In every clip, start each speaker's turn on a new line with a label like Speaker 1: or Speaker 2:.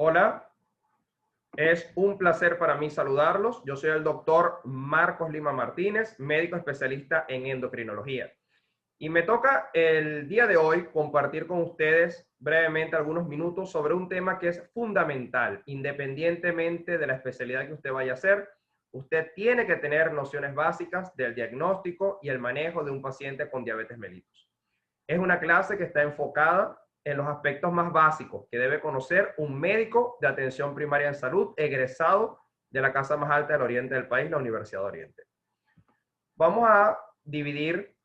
Speaker 1: Hola, es un placer para mí saludarlos. Yo soy el doctor Marcos Lima Martínez, médico especialista en endocrinología. Y me toca el día de hoy compartir con ustedes brevemente algunos minutos sobre un tema que es fundamental, independientemente de la especialidad que usted vaya a hacer. Usted tiene que tener nociones básicas del diagnóstico y el manejo de un paciente con diabetes mellitus. Es una clase que está enfocada en los aspectos más básicos que debe conocer un médico de atención primaria en salud egresado de la casa más alta del oriente del país, la Universidad de Oriente. Vamos a dividir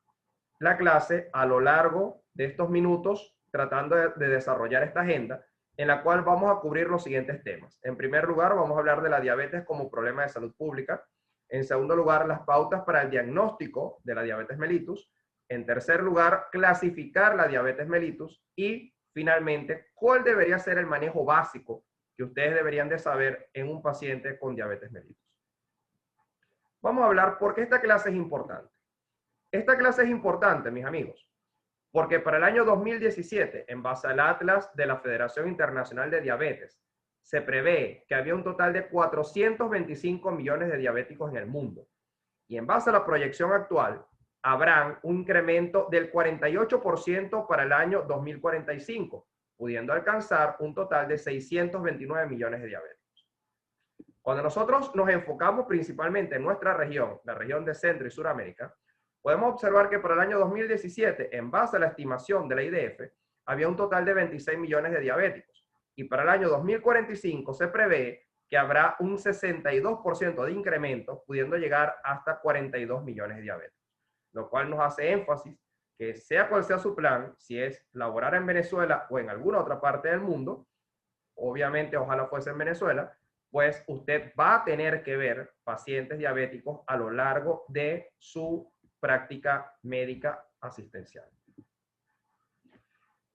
Speaker 1: la clase a lo largo de estos minutos tratando de desarrollar esta agenda en la cual vamos a cubrir los siguientes temas. En primer lugar, vamos a hablar de la diabetes como problema de salud pública. En segundo lugar, las pautas para el diagnóstico de la diabetes mellitus. En tercer lugar, clasificar la diabetes mellitus. Y finalmente, ¿cuál debería ser el manejo básico que ustedes deberían de saber en un paciente con diabetes mellitus? Vamos a hablar por qué esta clase es importante. Esta clase es importante, mis amigos, porque para el año 2017, en base al Atlas de la Federación Internacional de Diabetes, se prevé que había un total de 425 millones de diabéticos en el mundo. Y en base a la proyección actual, habrán un incremento del 48% para el año 2045, pudiendo alcanzar un total de 629 millones de diabéticos. Cuando nosotros nos enfocamos principalmente en nuestra región, la región de Centro y Suramérica, podemos observar que para el año 2017, en base a la estimación de la IDF, había un total de 26 millones de diabéticos. Y para el año 2045 se prevé que habrá un 62% de incremento, pudiendo llegar hasta 42 millones de diabéticos. Lo cual nos hace énfasis que sea cual sea su plan, si es laborar en Venezuela o en alguna otra parte del mundo, obviamente ojalá fuese en Venezuela, pues usted va a tener que ver pacientes diabéticos a lo largo de su práctica médica asistencial.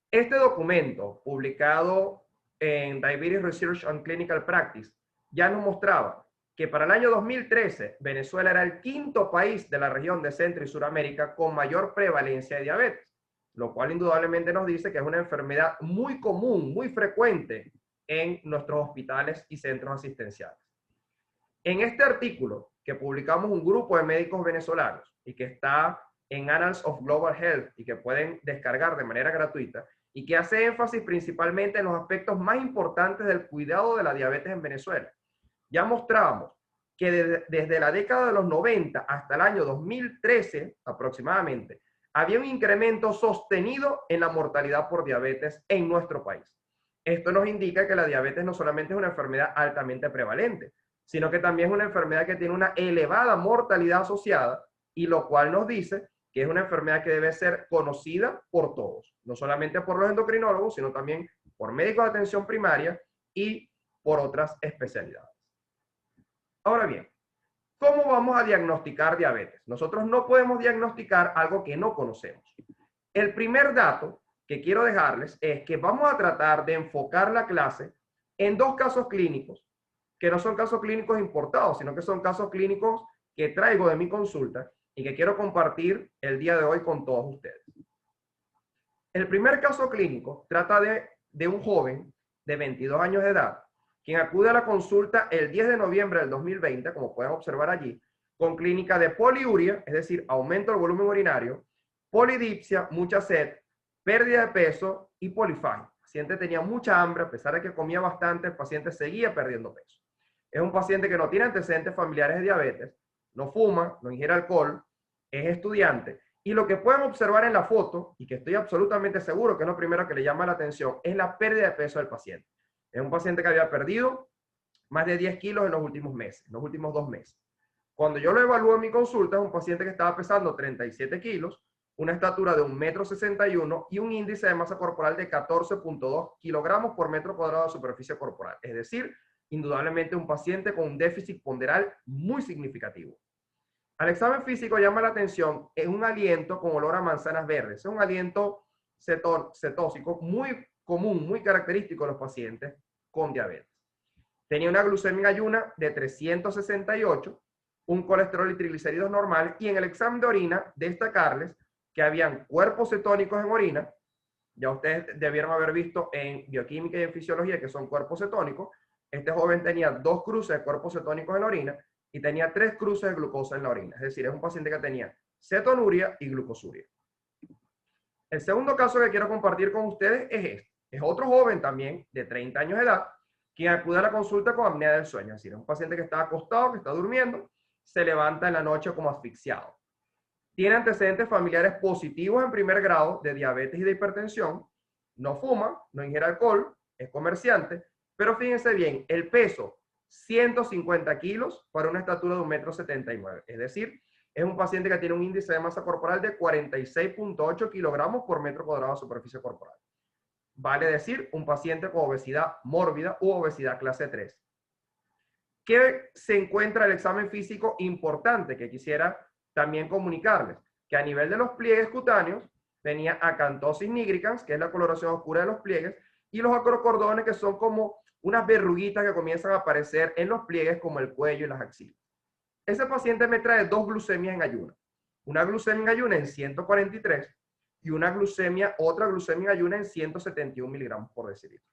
Speaker 1: Este documento, publicado en Diabetes Research and Clinical Practice, ya nos mostraba que para el año 2013 Venezuela era el quinto país de la región de Centro y Suramérica con mayor prevalencia de diabetes, lo cual indudablemente nos dice que es una enfermedad muy común, muy frecuente en nuestros hospitales y centros asistenciales. En este artículo que publicamos un grupo de médicos venezolanos y que está en Annals of Global Health y que pueden descargar de manera gratuita y que hace énfasis principalmente en los aspectos más importantes del cuidado de la diabetes en Venezuela. Ya mostrábamos que desde la década de los 90 hasta el año 2013 aproximadamente, había un incremento sostenido en la mortalidad por diabetes en nuestro país. Esto nos indica que la diabetes no solamente es una enfermedad altamente prevalente, sino que también es una enfermedad que tiene una elevada mortalidad asociada y lo cual nos dice que es una enfermedad que debe ser conocida por todos, no solamente por los endocrinólogos, sino también por médicos de atención primaria y por otras especialidades. Ahora bien, ¿cómo vamos a diagnosticar diabetes? Nosotros no podemos diagnosticar algo que no conocemos. El primer dato que quiero dejarles es que vamos a tratar de enfocar la clase en dos casos clínicos, que no son casos clínicos importados, sino que son casos clínicos que traigo de mi consulta y que quiero compartir el día de hoy con todos ustedes. El primer caso clínico trata de un joven de 22 años de edad, quien acude a la consulta el 10 de noviembre del 2020, como pueden observar allí, con clínica de poliuria, es decir, aumento del volumen urinario, polidipsia, mucha sed, pérdida de peso y polifagia. El paciente tenía mucha hambre, a pesar de que comía bastante, el paciente seguía perdiendo peso. Es un paciente que no tiene antecedentes familiares de diabetes, no fuma, no ingiere alcohol, es estudiante. Y lo que pueden observar en la foto, y que estoy absolutamente seguro que es lo primero que le llama la atención, es la pérdida de peso del paciente. Es un paciente que había perdido más de 10 kilos en los últimos meses, en los últimos 2 meses. Cuando yo lo evalúo en mi consulta, es un paciente que estaba pesando 37 kilos, una estatura de 1,61 m y un índice de masa corporal de 14,2 kilogramos por metro cuadrado de superficie corporal. Es decir, indudablemente un paciente con un déficit ponderal muy significativo. Al examen físico llama la atención en un aliento con olor a manzanas verdes. Es un aliento cetóxico muy común, muy característico de los pacientes con diabetes. Tenía una glucemia en ayuna de 368, un colesterol y triglicéridos normal, y en el examen de orina destacarles que habían cuerpos cetónicos en orina, Ya ustedes debieron haber visto en bioquímica y en fisiología que son cuerpos cetónicos. Este joven tenía 2 cruces de cuerpos cetónicos en la orina y tenía 3 cruces de glucosa en la orina. Es decir, es un paciente que tenía cetonuria y glucosuria. El segundo caso que quiero compartir con ustedes es este. Es otro joven también de 30 años de edad quien acude a la consulta con apnea del sueño. Es decir, es un paciente que está acostado, que está durmiendo, se levanta en la noche como asfixiado. Tiene antecedentes familiares positivos en primer grado de diabetes y de hipertensión, no fuma, no ingiere alcohol, es comerciante, pero fíjense bien, el peso, 150 kilos para una estatura de 1,79 m. Es decir, es un paciente que tiene un índice de masa corporal de 46,8 kilogramos por metro cuadrado de superficie corporal. Vale decir, un paciente con obesidad mórbida u obesidad clase 3. ¿Qué se encuentra el examen físico importante que quisiera también comunicarles? Que a nivel de los pliegues cutáneos tenía acantosis nigricans, que es la coloración oscura de los pliegues, y los acrocordones, que son como unas verruguitas que comienzan a aparecer en los pliegues como el cuello y las axilas. Ese paciente me trae 2 glucemias en ayuno. Una glucemia en ayuno en 143 y otra glucemia en ayuno en 171 miligramos por decilitro.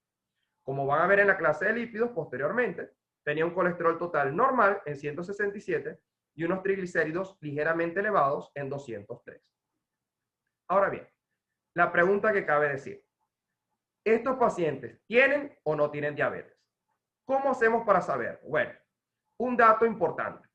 Speaker 1: Como van a ver en la clase de lípidos posteriormente, tenía un colesterol total normal en 167 y unos triglicéridos ligeramente elevados en 203. Ahora bien, la pregunta que cabe decir, ¿estos pacientes tienen o no tienen diabetes? ¿Cómo hacemos para saber? Bueno, un dato importante.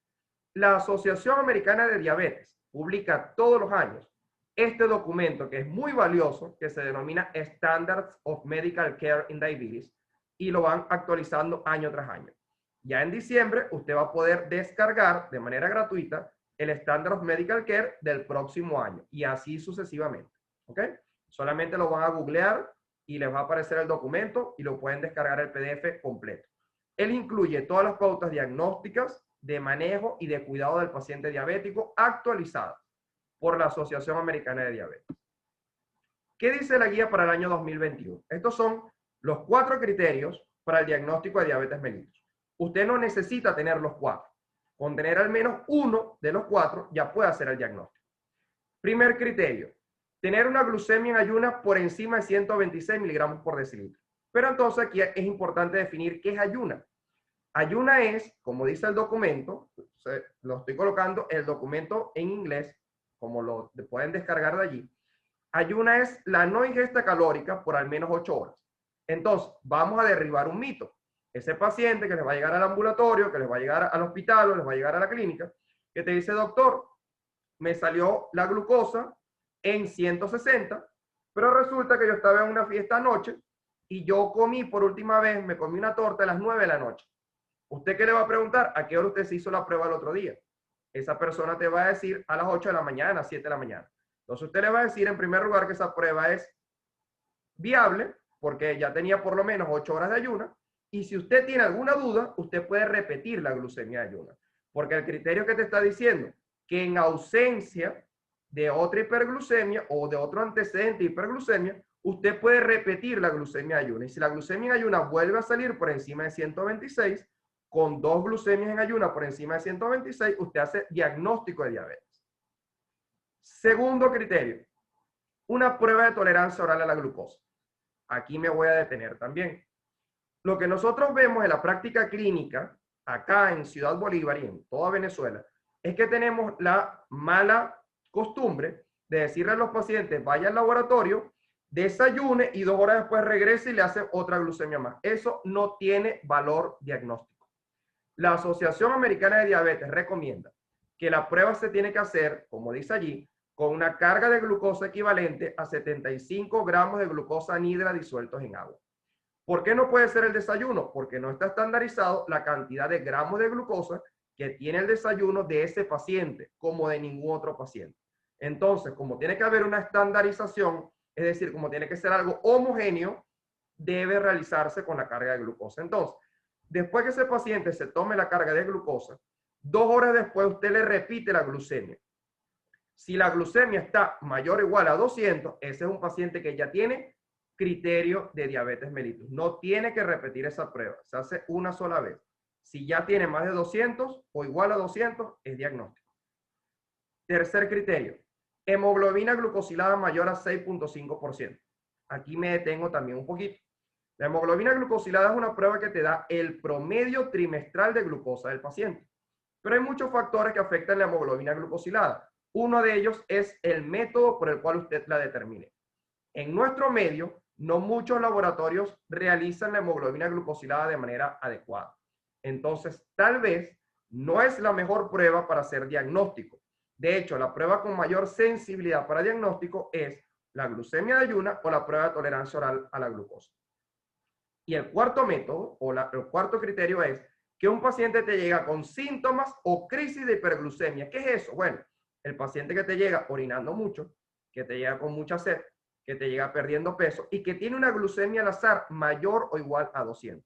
Speaker 1: La Asociación Americana de Diabetes publica todos los años este documento que es muy valioso, que se denomina Standards of Medical Care in Diabetes, y lo van actualizando año tras año. Ya en diciembre usted va a poder descargar de manera gratuita el Standard of Medical Care del próximo año y así sucesivamente. ¿Ok? Solamente lo van a googlear y les va a aparecer el documento y lo pueden descargar el PDF completo. Él incluye todas las pautas diagnósticas, de manejo y de cuidado del paciente diabético actualizadas por la Asociación Americana de Diabetes. ¿Qué dice la guía para el año 2021? Estos son los 4 criterios para el diagnóstico de diabetes mellitus. Usted no necesita tener los 4. Con tener al menos uno de los 4 ya puede hacer el diagnóstico. Primer criterio, tener una glucemia en ayunas por encima de 126 miligramos por decilitro. Pero entonces aquí es importante definir qué es ayuna. Ayuna es, como dice el documento, lo estoy colocando el documento en inglés, como lo pueden descargar de allí. Ayuna es la no ingesta calórica por al menos 8 horas. Entonces, vamos a derribar un mito. Ese paciente que les va a llegar al ambulatorio, que les va a llegar al hospital o les va a llegar a la clínica, que te dice, doctor, me salió la glucosa en 160, pero resulta que yo estaba en una fiesta anoche y yo comí por última vez, me comí una torta a las 9 de la noche. ¿Usted qué le va a preguntar? ¿A qué hora usted se hizo la prueba el otro día? Esa persona te va a decir a las 8 de la mañana, a 7 de la mañana. Entonces usted le va a decir en primer lugar que esa prueba es viable porque ya tenía por lo menos 8 horas de ayuna. Y si usted tiene alguna duda, usted puede repetir la glucemia de ayuna. Porque el criterio que te está diciendo que en ausencia de otra hiperglucemia o de otro antecedente de hiperglucemia, usted puede repetir la glucemia de ayuna. Y si la glucemia en ayuna vuelve a salir por encima de 126, con 2 glucemias en ayuna por encima de 126, usted hace diagnóstico de diabetes. Segundo criterio, una prueba de tolerancia oral a la glucosa. Aquí me voy a detener también. Lo que nosotros vemos en la práctica clínica, acá en Ciudad Bolívar y en toda Venezuela, es que tenemos la mala costumbre de decirle a los pacientes, vaya al laboratorio, desayune y 2 horas después regrese y le hace otra glucemia más. Eso no tiene valor diagnóstico. La Asociación Americana de Diabetes recomienda que la prueba se tiene que hacer, como dice allí, con una carga de glucosa equivalente a 75 gramos de glucosa anhidra disueltos en agua. ¿Por qué no puede ser el desayuno? Porque no está estandarizado la cantidad de gramos de glucosa que tiene el desayuno de ese paciente, como de ningún otro paciente. Entonces, como tiene que haber una estandarización, es decir, como tiene que ser algo homogéneo, debe realizarse con la carga de glucosa. Entonces, después que ese paciente se tome la carga de glucosa, 2 horas después usted le repite la glucemia. Si la glucemia está mayor o igual a 200, ese es un paciente que ya tiene criterio de diabetes mellitus. No tiene que repetir esa prueba, se hace una sola vez. Si ya tiene más de 200 o igual a 200, es diagnóstico. Tercer criterio, hemoglobina glucosilada mayor a 6,5%. Aquí me detengo también un poquito. La hemoglobina glucosilada es una prueba que te da el promedio trimestral de glucosa del paciente. Pero hay muchos factores que afectan la hemoglobina glucosilada. Uno de ellos es el método por el cual usted la determine. En nuestro medio, no muchos laboratorios realizan la hemoglobina glucosilada de manera adecuada. Entonces, tal vez no es la mejor prueba para hacer diagnóstico. De hecho, la prueba con mayor sensibilidad para diagnóstico es la glucemia de ayuna o la prueba de tolerancia oral a la glucosa. Y el cuarto método o el cuarto criterio es que un paciente te llega con síntomas o crisis de hiperglucemia. ¿Qué es eso? Bueno, el paciente que te llega orinando mucho, que te llega con mucha sed, que te llega perdiendo peso y que tiene una glucemia al azar mayor o igual a 200.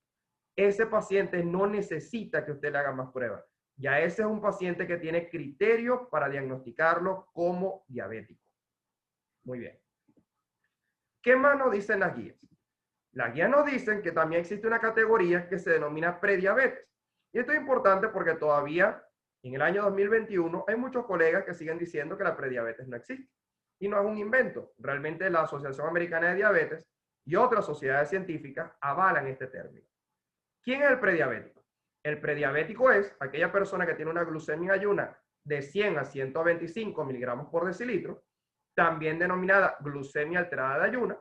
Speaker 1: Ese paciente no necesita que usted le haga más pruebas. Ya ese es un paciente que tiene criterios para diagnosticarlo como diabético. Muy bien. ¿Qué más nos dicen las guías? Las guías nos dicen que también existe una categoría que se denomina prediabetes. Y esto es importante porque todavía en el año 2021 hay muchos colegas que siguen diciendo que la prediabetes no existe. Y no es un invento. Realmente la Asociación Americana de Diabetes y otras sociedades científicas avalan este término. ¿Quién es el prediabético? El prediabético es aquella persona que tiene una glucemia en ayuna de 100 a 125 miligramos por decilitro, también denominada glucemia alterada de ayuna,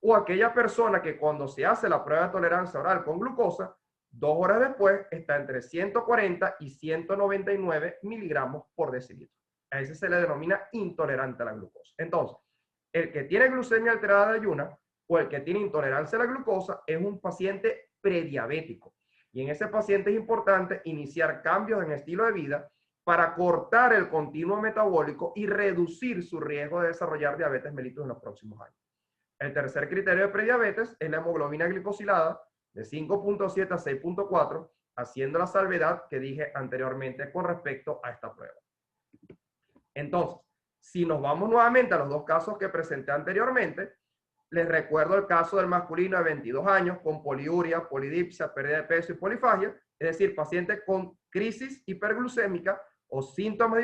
Speaker 1: o aquella persona que cuando se hace la prueba de tolerancia oral con glucosa, 2 horas después está entre 140 y 199 miligramos por decilitro. A ese se le denomina intolerante a la glucosa. Entonces, el que tiene glucemia alterada de ayuna o el que tiene intolerancia a la glucosa es un paciente prediabético. Y en ese paciente es importante iniciar cambios en estilo de vida para cortar el continuo metabólico y reducir su riesgo de desarrollar diabetes mellitus en los próximos años. El tercer criterio de prediabetes es la hemoglobina glicosilada de 5.7 a 6.4, haciendo la salvedad que dije anteriormente con respecto a esta prueba. Entonces, si nos vamos nuevamente a los dos casos que presenté anteriormente, les recuerdo el caso del masculino de 22 años con poliuria, polidipsia, pérdida de peso y polifagia, es decir, paciente con crisis hiperglucémica o síntomas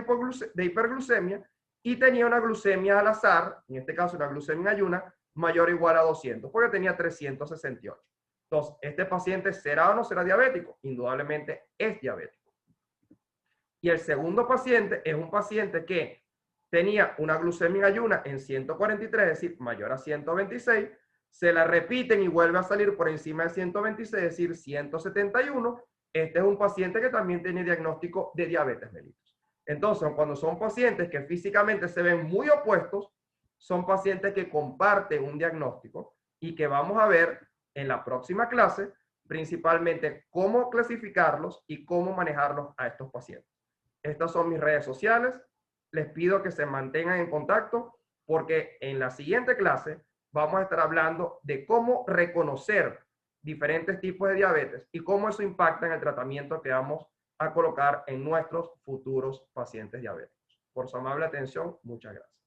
Speaker 1: de hiperglucemia y tenía una glucemia al azar, en este caso una glucemia en ayuna, mayor o igual a 200, porque tenía 368. Entonces, ¿este paciente será o no será diabético? Indudablemente es diabético. Y el segundo paciente es un paciente que tenía una glucemia en ayuna en 143, es decir, mayor a 126, se la repiten y vuelve a salir por encima de 126, es decir, 171. Este es un paciente que también tiene diagnóstico de diabetes mellitus. Entonces, cuando son pacientes que físicamente se ven muy opuestos, son pacientes que comparten un diagnóstico y que vamos a ver en la próxima clase, principalmente cómo clasificarlos y cómo manejarlos a estos pacientes. Estas son mis redes sociales. Les pido que se mantengan en contacto porque en la siguiente clase vamos a estar hablando de cómo reconocer diferentes tipos de diabetes y cómo eso impacta en el tratamiento que vamos a colocar en nuestros futuros pacientes diabéticos. Por su amable atención, muchas gracias.